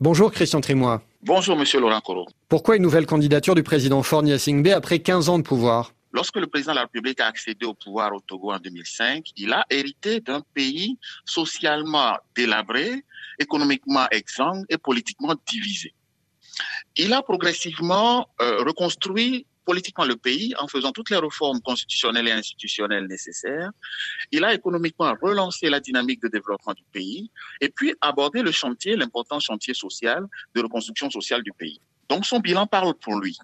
Bonjour Christian Trimois. Bonjour Monsieur Laurent Koro. Pourquoi une nouvelle candidature du président Faure Gnassingbé après 15 ans de pouvoir? Lorsque le président de la République a accédé au pouvoir au Togo en 2005, il a hérité d'un pays socialement délabré, économiquement exsangue et politiquement divisé. Il a progressivement reconstruit politiquement le pays en faisant toutes les réformes constitutionnelles et institutionnelles nécessaires. Il a économiquement relancé la dynamique de développement du pays et puis abordé le chantier, l'important chantier social de reconstruction sociale du pays. Donc son bilan parle pour lui.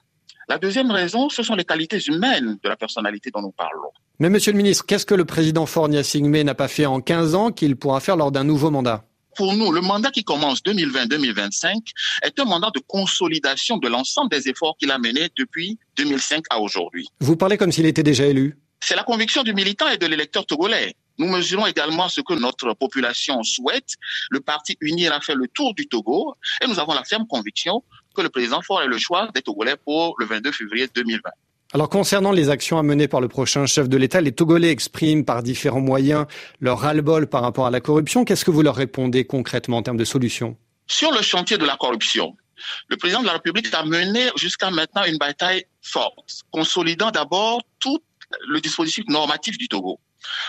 La deuxième raison, ce sont les qualités humaines de la personnalité dont nous parlons. Mais monsieur le ministre, qu'est-ce que le président Faure Gnassingbé n'a pas fait en 15 ans qu'il pourra faire lors d'un nouveau mandat? Pour nous, le mandat qui commence 2020-2025 est un mandat de consolidation de l'ensemble des efforts qu'il a menés depuis 2005 à aujourd'hui. Vous parlez comme s'il était déjà élu. C'est la conviction du militant et de l'électeur togolais. Nous mesurons également ce que notre population souhaite. Le parti UNIR a fait le tour du Togo et nous avons la ferme conviction que le président Faure ait le choix des Togolais pour le 22 février 2020. Alors concernant les actions à mener par le prochain chef de l'État, les Togolais expriment par différents moyens leur ras-le-bol par rapport à la corruption. Qu'est-ce que vous leur répondez concrètement en termes de solutions? Sur le chantier de la corruption, le président de la République a mené jusqu'à maintenant une bataille forte, consolidant d'abord tout le dispositif normatif du Togo.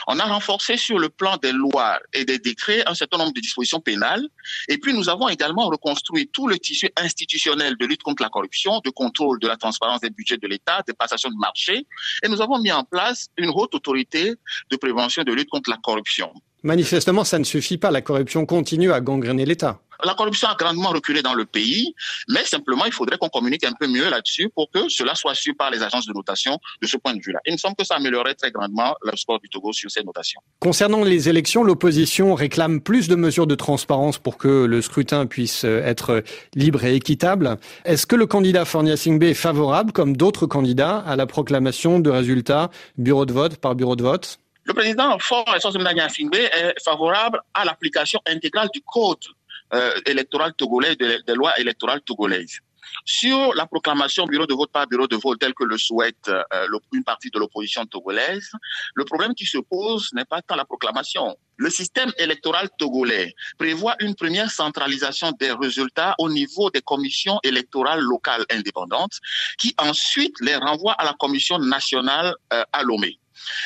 On a renforcé sur le plan des lois et des décrets un certain nombre de dispositions pénales. Et puis, nous avons également reconstruit tout le tissu institutionnel de lutte contre la corruption, de contrôle de la transparence des budgets de l'État, de passation de marché. Et nous avons mis en place une haute autorité de prévention et de lutte contre la corruption. Manifestement, ça ne suffit pas. La corruption continue à gangréner l'État. La corruption a grandement reculé dans le pays, mais simplement, il faudrait qu'on communique un peu mieux là-dessus pour que cela soit su par les agences de notation de ce point de vue-là. Il me semble que ça améliorerait très grandement le score du Togo sur ces notations. Concernant les élections, l'opposition réclame plus de mesures de transparence pour que le scrutin puisse être libre et équitable. Est-ce que le candidat Faure Gnassingbé est favorable, comme d'autres candidats, à la proclamation de résultats bureau de vote par bureau de vote? Le président Faure Gnassingbé est favorable à l'application intégrale du code électoral togolais, des lois électorales togolaises. Sur la proclamation bureau de vote par bureau de vote, tel que le souhaite une partie de l'opposition togolaise, le problème qui se pose n'est pas tant la proclamation. Le système électoral togolais prévoit une première centralisation des résultats au niveau des commissions électorales locales indépendantes, qui ensuite les renvoient à la commission nationale à Lomé.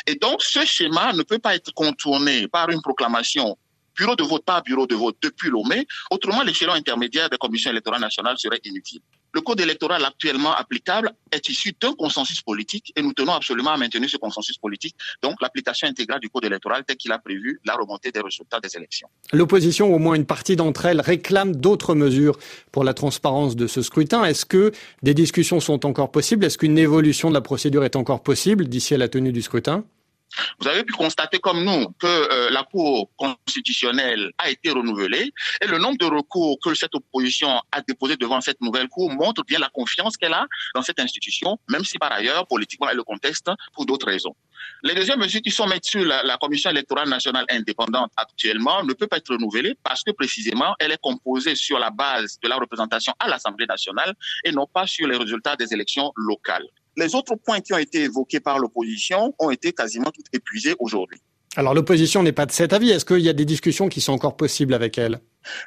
Et donc, ce schéma ne peut pas être contourné par une proclamation bureau de vote par bureau de vote depuis Lomé. Autrement, l'échelon intermédiaire des commissions électorales nationales serait inutile. Le code électoral actuellement applicable est issu d'un consensus politique et nous tenons absolument à maintenir ce consensus politique. Donc, l'application intégrale du code électoral tel qu'il a prévu la remontée des résultats des élections. L'opposition, au moins une partie d'entre elles, réclame d'autres mesures pour la transparence de ce scrutin. Est-ce que des discussions sont encore possibles? Est-ce qu'une évolution de la procédure est encore possible d'ici à la tenue du scrutin? Vous avez pu constater comme nous que la Cour constitutionnelle a été renouvelée et le nombre de recours que cette opposition a déposé devant cette nouvelle Cour montre bien la confiance qu'elle a dans cette institution, même si par ailleurs, politiquement, elle le conteste pour d'autres raisons. Les deuxièmes mesures qui sont mises sur la Commission électorale nationale indépendante actuellement ne peuvent pas être renouvelées parce que précisément, elle est composée sur la base de la représentation à l'Assemblée nationale et non pas sur les résultats des élections locales. Les autres points qui ont été évoqués par l'opposition ont été quasiment tous épuisés aujourd'hui. Alors l'opposition n'est pas de cet avis. Est-ce qu'il y a des discussions qui sont encore possibles avec elle?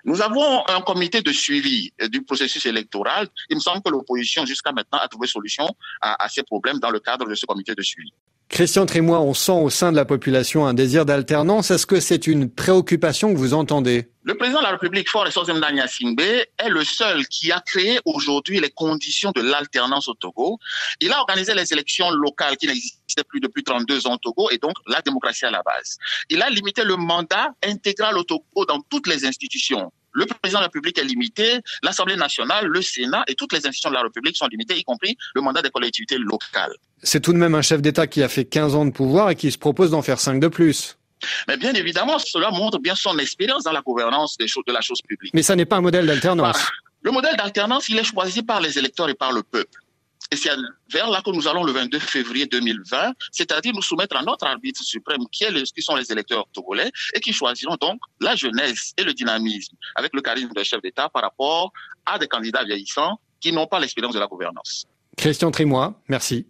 Nous avons un comité de suivi du processus électoral. Il me semble que l'opposition jusqu'à maintenant a trouvé solution à ces problèmes dans le cadre de ce comité de suivi. Christian Trimois, on sent au sein de la population un désir d'alternance. Est-ce que c'est une préoccupation que vous entendez? Le président de la République, Faure Gnassingbé, est le seul qui a créé aujourd'hui les conditions de l'alternance au Togo. Il a organisé les élections locales qui n'existaient plus depuis 32 ans au Togo et donc la démocratie à la base. Il a limité le mandat intégral au Togo dans toutes les institutions. Le président de la République est limité, l'Assemblée nationale, le Sénat et toutes les institutions de la République sont limitées, y compris le mandat des collectivités locales. C'est tout de même un chef d'État qui a fait 15 ans de pouvoir et qui se propose d'en faire 5 de plus. Mais bien évidemment, cela montre bien son expérience dans la gouvernance de la chose publique. Mais ça n'est pas un modèle d'alternance. Le modèle d'alternance, il est choisi par les électeurs et par le peuple. Et c'est vers là que nous allons le 22 février 2020, c'est-à-dire nous soumettre à notre arbitre suprême qui sont les électeurs togolais et qui choisiront donc la jeunesse et le dynamisme avec le charisme d'un chef d'État par rapport à des candidats vieillissants qui n'ont pas l'expérience de la gouvernance. Christian Trimois, merci.